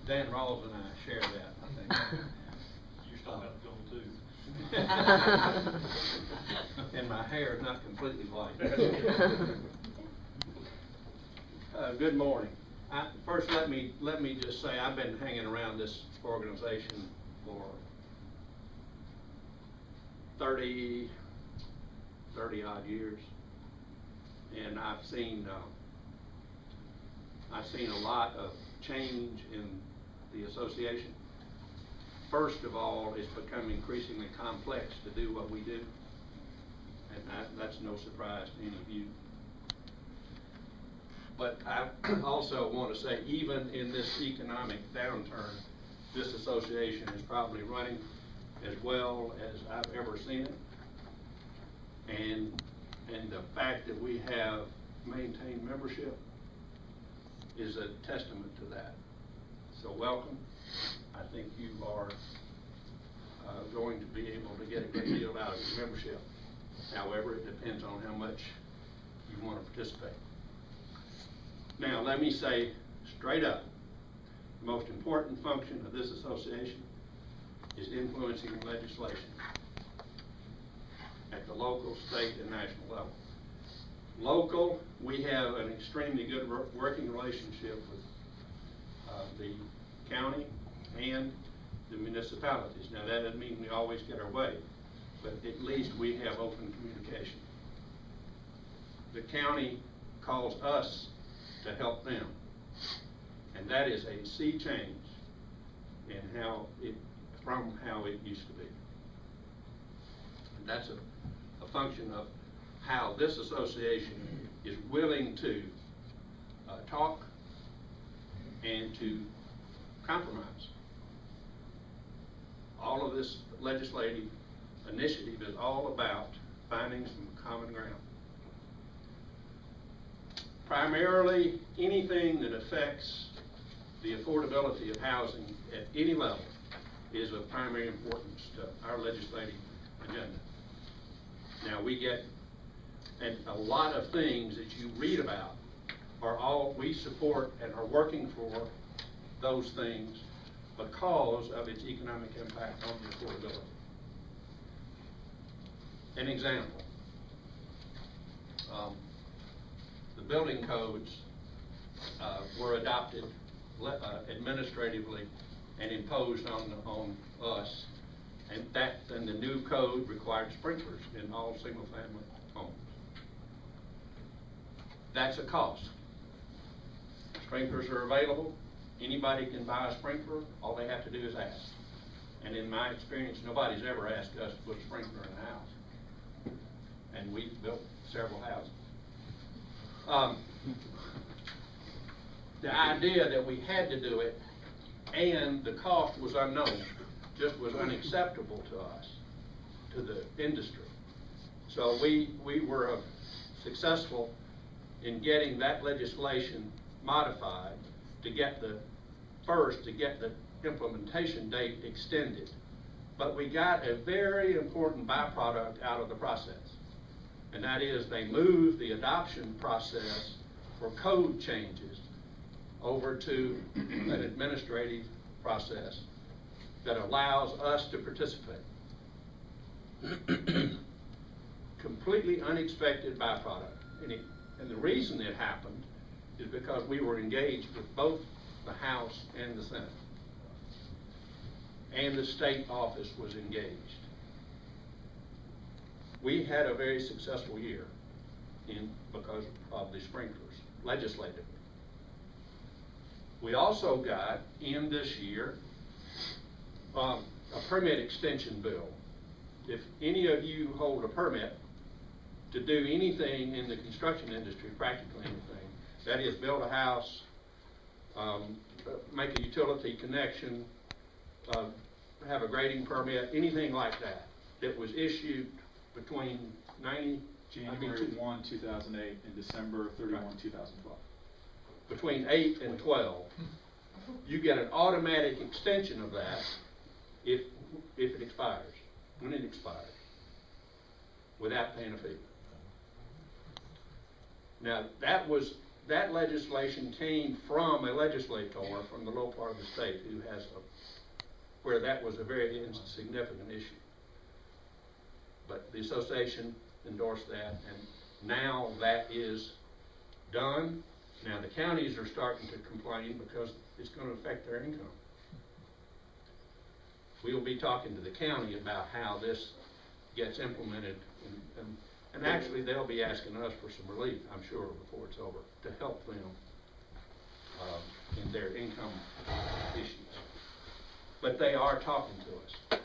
Dan Rawls and I share that, I think. You're still got to go too. And my hair is not completely white. Good morning. First, let me just say I've been hanging around this organization for 30 odd years, and I've seen a lot of change in the association. First of all, it's become increasingly complex to do what we do, and that's no surprise to any of you. But I also want to say, even in this economic downturn, this association is probably running as well as I've ever seen it. And the fact that we have maintained membership is a testament to that. So welcome. I think you are going to be able to get a good deal out of your membership. However, it depends on how much you want to participate. Now, let me say straight up, the most important function of this association is influencing legislation at the local, state, and national level. Local, we have an extremely good working relationship with the county and the municipalities. Now, that doesn't mean we always get our way, but at least we have open communication. The county calls us to help them, and that is a sea change in from how it used to be. And that's a function of how this association is willing to talk and to compromise. All of this legislative initiative is all about finding some common ground. Primarily, anything that affects the affordability of housing at any level is of primary importance to our legislative agenda. Now, and a lot of things that you read about are all we support and are working for those things because of its economic impact on the affordability. An example, the building codes were adopted administratively and imposed on us, and the new code required sprinklers in all single-family homes. That's a cost. Sprinklers are available. Anybody can buy a sprinkler. All they have to do is ask. And in my experience, nobody's ever asked us to put a sprinkler in a house. And we've built several houses. The idea that we had to do it and the cost was unknown just was unacceptable to us, to the industry. So we were successful in getting that legislation modified to get the implementation date extended. But we got a very important byproduct out of the process. And that is they moved the adoption process for code changes over to an administrative process that allows us to participate. Completely unexpected byproduct. And the reason it happened is because we were engaged with both the House and the Senate. And the state office was engaged. We had a very successful year because of the sprinklers, legislatively. We also got, in this year, a permit extension bill. If any of you hold a permit to do anything in the construction industry, practically anything, that is build a house, make a utility connection, have a grading permit, anything like that, that was issued between January 1, 2008 and December 31, 2012. Between 8 and 12, you get an automatic extension of that if it expires, when it expires, without paying a fee. Now, that was that legislation came from a legislator from the low part of the state who has where that was a very insignificant issue. But the association endorsed that, and now that is done. Now the counties are starting to complain because it's going to affect their income. We'll be talking to the county about how this gets implemented, and actually they'll be asking us for some relief, I'm sure, before it's over, to help them in their income issues. But they are talking to us.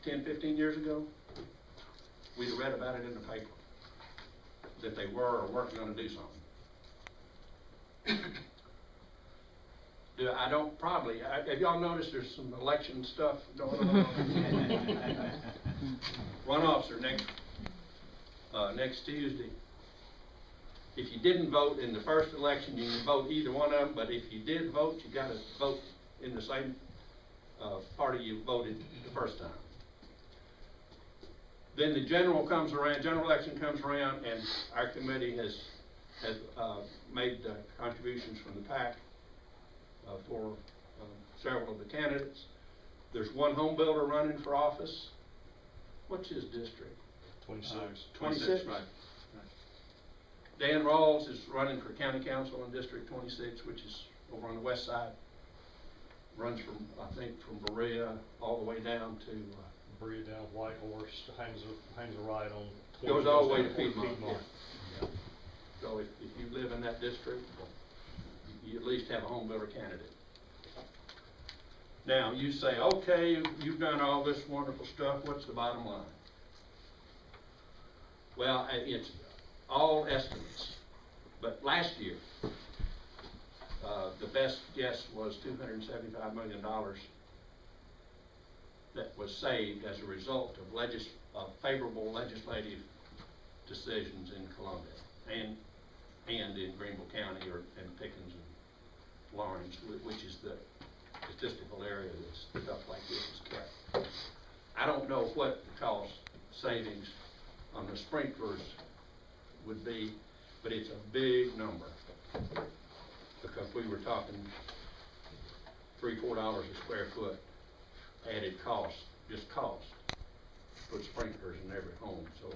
10, 15 years ago, we'd have read about it in the paper, that they were or weren't going to do something. Have y'all noticed there's some election stuff going on? Runoffs are next Tuesday. If you didn't vote in the first election, you can vote either one of them, but if you did vote, you got to vote in the same party you voted the first time. Then the general election comes around, and our committee has made contributions from the PAC for several of the candidates. There's one home builder running for office. What's his district? 26. 26, right. Dan Rawls is running for county council in District 26, which is over on the west side. Runs from, I think, from Berea all the way down to Berea down Whitehorse, hangs a right on 20. Goes all the way to Piedmont. Piedmont. Yeah. So if you live in that district, you at least have a home builder candidate. Now you say, okay, you've done all this wonderful stuff, what's the bottom line? Well, it's all estimates, but last year, the best guess was $275 million that was saved as a result of favorable legislative decisions in Columbia and in Greenville County and Pickens and Lawrence, which is the statistical area that stuff like this is kept. I don't know what the cost savings on the sprinklers would be, but it's a big number, because we were talking $3-4 a square foot added cost, just cost, to put sprinklers in every home. So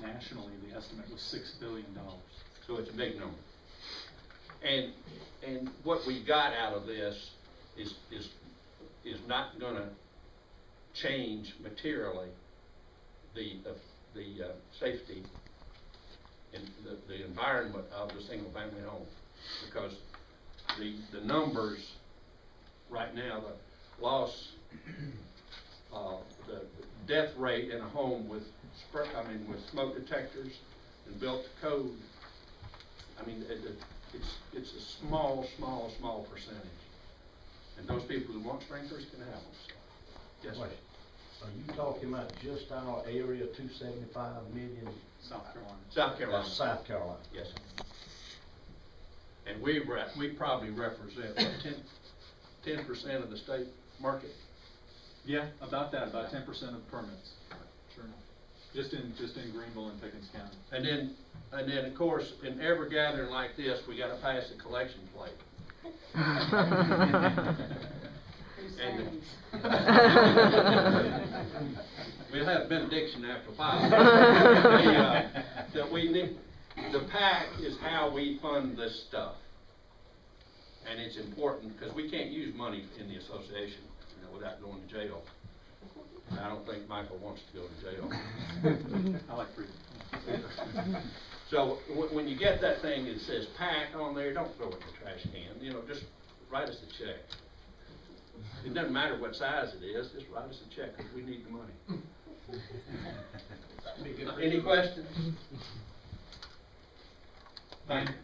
nationally, the estimate was $6 billion. So it's a big number. And what we got out of this is not going to change materially the safety and the environment of the single family home, because the numbers right now, the loss, the death rate in a home with smoke detectors and built to code, it's a small percentage, and those people who want sprinklers can have them. So. Yes, sir. Are you talking about just our area, 275 million? South Carolina. South Carolina. South Carolina. Yes, sir. And we probably represent what, 10% of the state market. Yeah, about that, about 10% of permits. Sure enough. Just in Greenville and Pickens County. And then of course, in every gathering like this, we got to pass a collection plate. And we'll have benediction after 5. The PAC is how we fund this stuff, and it's important because we can't use money in the association, without going to jail. And I don't think Michael wants to go to jail. I like freedom. So when you get that thing that says PAC on there, don't throw it in the trash can. Just write us a check. It doesn't matter what size it is, just write us a check because we need the money. Any questions? Thank you.